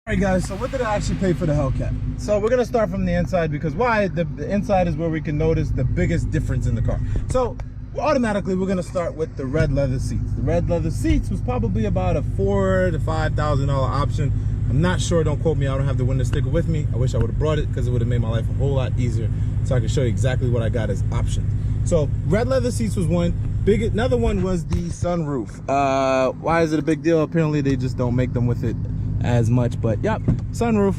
Alright guys, so what did I actually pay for the Hellcat? So we're gonna start from the inside because why? The inside is where we can notice the biggest difference in the car. So automatically we're gonna start with the red leather seats. The red leather seats was probably about a $4,000 to $5,000 option. I'm not sure, don't quote me, I don't have the window sticker with me. I wish I would have brought it because it would have made my life a whole lot easier so I can show you exactly what I got as options. So red leather seats was one. Another one was the sunroof. Why is it a big deal? Apparently they just don't make them with it as much, but yep, sunroof,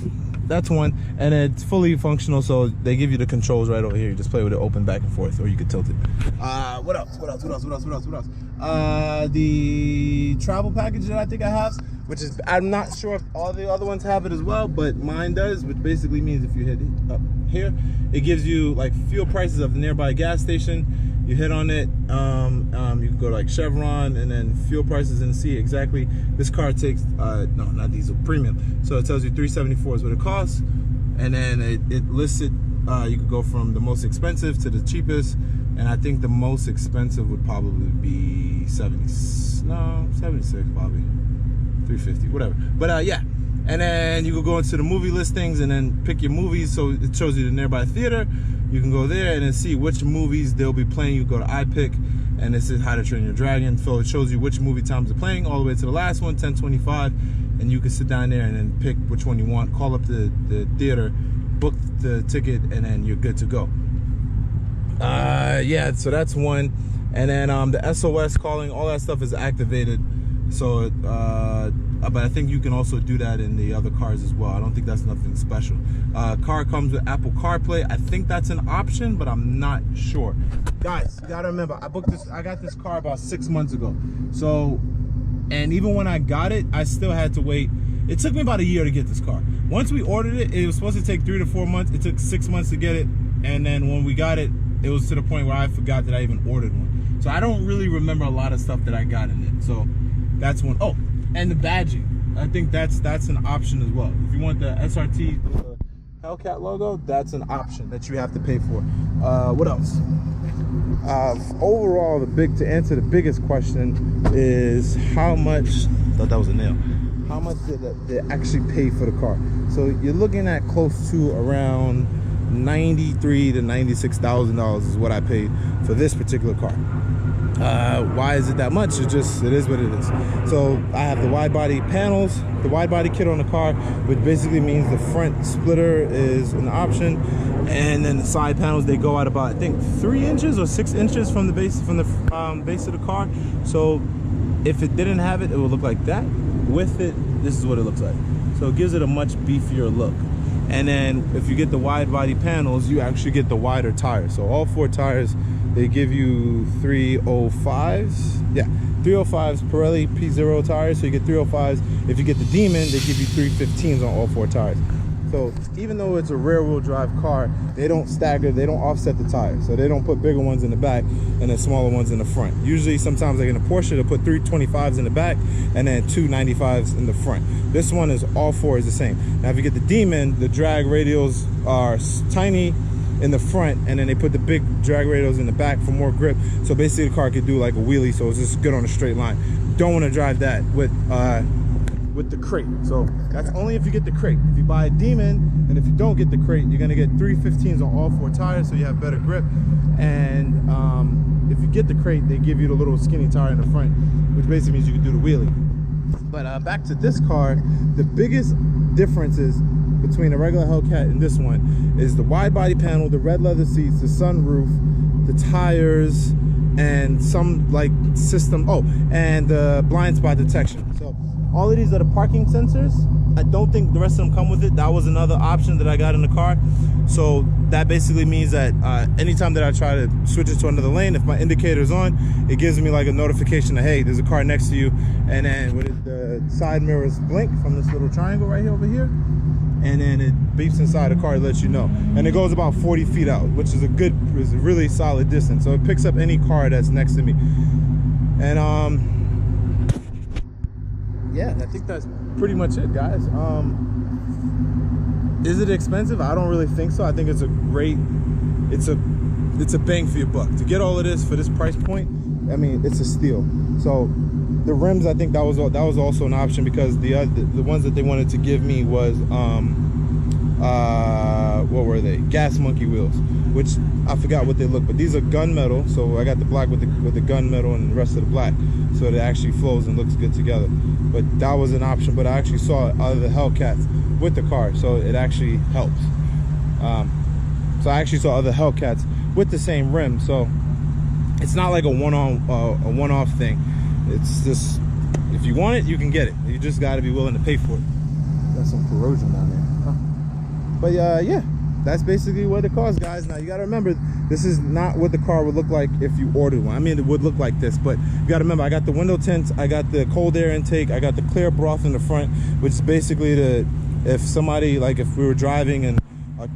that's one. And it's fully functional, so they give you the controls right over here. You just play with it, open back and forth, or you could tilt it. What else? The travel package that I think I have, which is, I'm not sure if all the other ones have it as well, but mine does, which basically means if you hit it up here, it gives you like fuel prices of the nearby gas station. You hit on it, you can go to like Chevron, and then fuel prices and see exactly. This car takes, no, not diesel, premium. So it tells you $374 is what it costs, and then it lists it. You could go from the most expensive to the cheapest, and I think the most expensive would probably be 76 probably, 350, whatever. But yeah. And then you can go into the movie listings and then pick your movies. So it shows you the nearby theater. You can go there and then see which movies they'll be playing. You go to iPick, and this is How to Train Your Dragon. So it shows you which movie times they're playing all the way to the last one, 10:25. And you can sit down there and then pick which one you want. Call up the theater, book the ticket, and then you're good to go. Yeah, so that's one. And then the SOS calling, all that stuff is activated. So but I think you can also do that in the other cars as well. I don't think that's nothing special. Car comes with Apple CarPlay. I think that's an option, but I'm not sure. Guys, you gotta remember, I got this car about 6 months ago. So, and even when I got it, I still had to wait. It took me about a year to get this car. Once we ordered it, it was supposed to take 3 to 4 months. It took 6 months to get it. And then when we got it, it was to the point where I forgot that I even ordered one. So I don't really remember a lot of stuff that I got in it. So that's one. Oh, and the badging. I think that's an option as well. If you want the SRT Hellcat logo, that's an option that you have to pay for. What else? Overall, to answer the biggest question is how much, I thought that was a nail. How much did they actually pay for the car? So you're looking at close to around $93,000 to $96,000 is what I paid for this particular car. Why is it that much? It is what it is. So I have the wide body panels, the wide body kit on the car, which basically means the front splitter is an option, and then the side panels, they go out about, I think, 3 inches or 6 inches from the base of the car. So if it didn't have it, it would look like that. With it, this is what it looks like. So it gives it a much beefier look. And then if you get the wide body panels, you actually get the wider tires. So all 4 tires, they give you 305s. Yeah, 305s, Pirelli P0 tires. So you get 305s. If you get the Demon, they give you 315s on all 4 tires. So even though it's a rear wheel drive car, they don't stagger, they don't offset the tires. So they don't put bigger ones in the back and then smaller ones in the front. Usually sometimes like in a Porsche, they'll put 325s in the back and then 295s in the front. This one is all 4 is the same. Now if you get the Demon, the drag radials are tiny in the front, and then they put the big drag radials in the back for more grip. So basically the car could do like a wheelie, so it's just good on a straight line. Don't want to drive that with the crate. So that's only if you get the crate. If you buy a Demon, and if you don't get the crate, you're gonna get 315s on all 4 tires, so you have better grip. And if you get the crate, they give you the little skinny tire in the front, which basically means you can do the wheelie. But back to this car, the biggest difference is between a regular Hellcat and this one is the wide body panel, the red leather seats, the sunroof, the tires, and some like system, and the blind spot detection. So all of these are the parking sensors. I don't think the rest of them come with it. That was another option that I got in the car. So that basically means that anytime that I try to switch it to another lane, if my indicator's on, it gives me like a notification that, hey, there's a car next to you. And then the side mirrors blink from this little triangle right here over here. And then it beeps inside the car to let you know. And it goes about 40 feet out, which is a really solid distance. So it picks up any car that's next to me. And yeah, I think that's pretty much it, guys. Is it expensive? I don't really think so. I think it's a bang for your buck. To get all of this for this price point, I mean, it's a steal. So The rims, I think that was also an option, because the ones that they wanted to give me was what were they? Gas monkey wheels, which I forgot what they look, but these are gunmetal. So I got the black with the gunmetal and the rest of the black, so it actually flows and looks good together. But that was an option. But I actually saw other Hellcats with the car, so it actually helps. So I actually saw other Hellcats with the same rim, so it's not like a one-off thing. It's just, if you want it, you can get it. You just got to be willing to pay for it. Got some corrosion down there. But yeah, that's basically what it costs, guys. Now you got to remember, this is not what the car would look like if you ordered one. I mean, it would look like this, but you got to remember, I got the window tints, I got the cold air intake, I got the clear broth in the front, which is basically if somebody, like if we were driving and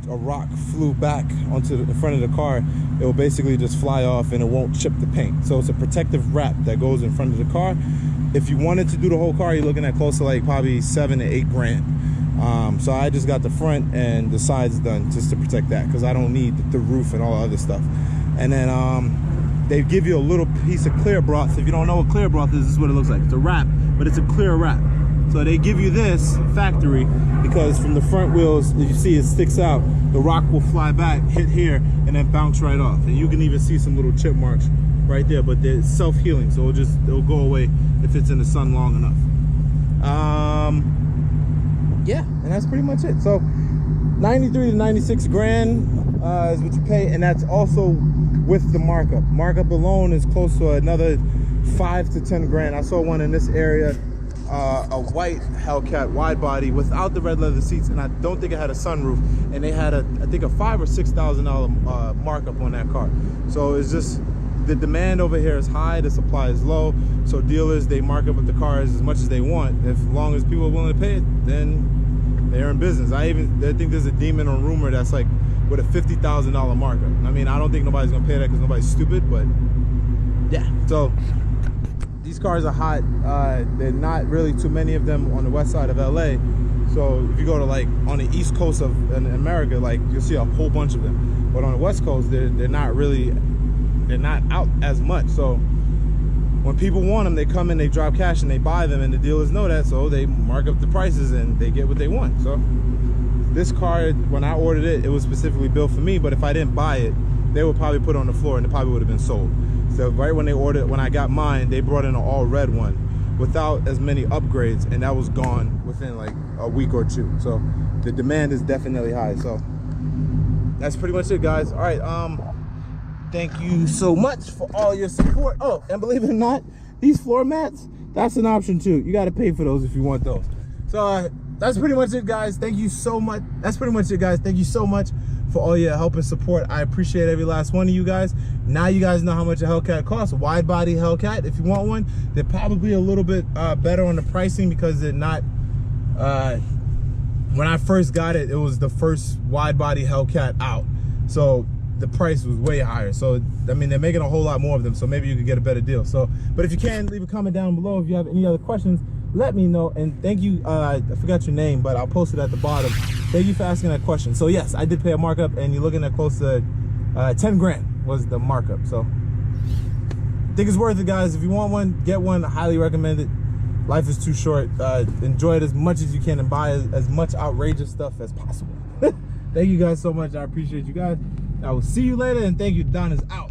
a rock flew back onto the front of the car, it will basically just fly off and it won't chip the paint. So it's a protective wrap that goes in front of the car. If you wanted to do the whole car, you're looking at close to like probably $7 to $8 grand. So I just got the front and the sides done just to protect that, because I don't need the roof and all the other stuff. And then they give you a little piece of clear broth. If you don't know what clear broth is, this is what it looks like. It's a wrap, but it's a clear wrap. So they give you this factory because from the front wheels, if you see it sticks out, the rock will fly back, hit here, and then bounce right off. And you can even see some little chip marks right there, but they're self-healing, so it'll go away if it's in the sun long enough. Yeah, and that's pretty much it. So 93 to 96 grand is what you pay, and that's also with the markup. Markup alone is close to another 5 to 10 grand. I saw one in this area, a white Hellcat wide body without the red leather seats, and I don't think it had a sunroof, and they had I think a $5,000 or $6,000 markup on that car. So it's just, the demand over here is high, the supply is low, so dealers, they mark up with the cars as much as they want. As long as people are willing to pay it, then they're in business. I think there's a demon or rumor that's like with a $50,000 markup. I mean, I don't think nobody's gonna pay that because nobody's stupid, but yeah. So these cars are hot. They're not really too many of them on the west side of LA. So if you go to like on the east coast of America, like you'll see a whole bunch of them. But on the west coast, they're not out as much. So when people want them, they come in, they drop cash, and they buy them, and the dealers know that, so they mark up the prices and they get what they want. So this car, when I ordered it, it was specifically built for me, but if I didn't buy it, they would probably put it on the floor and it probably would have been sold. So right when I got mine, they brought in an all red one without as many upgrades, and that was gone within like a week or two. So the demand is definitely high. So that's pretty much it, guys. All right, thank you so much for all your support. Oh, and believe it or not, these floor mats, that's an option too. You got to pay for those if you want those. So that's pretty much it, guys. Thank you so much. That's pretty much it, guys. Thank you so much for all your help and support. I appreciate every last one of you guys. Now you guys know how much a Hellcat costs. A wide body Hellcat, if you want one, they're probably a little bit better on the pricing because they're not, when I first got it, it was the first wide body Hellcat out. So the price was way higher. So I mean, they're making a whole lot more of them, so maybe you could get a better deal. So, but if you can, leave a comment down below. If you have any other questions, let me know. And thank you, I forgot your name, but I'll post it at the bottom. Thank you for asking that question. So yes, I did pay a markup, and you're looking at close to 10 grand was the markup. So I think it's worth it, guys. If you want one, get one. I highly recommend it. Life is too short. Enjoy it as much as you can and buy as much outrageous stuff as possible. Thank you guys so much. I appreciate you guys. I will see you later, and thank you. Don is out.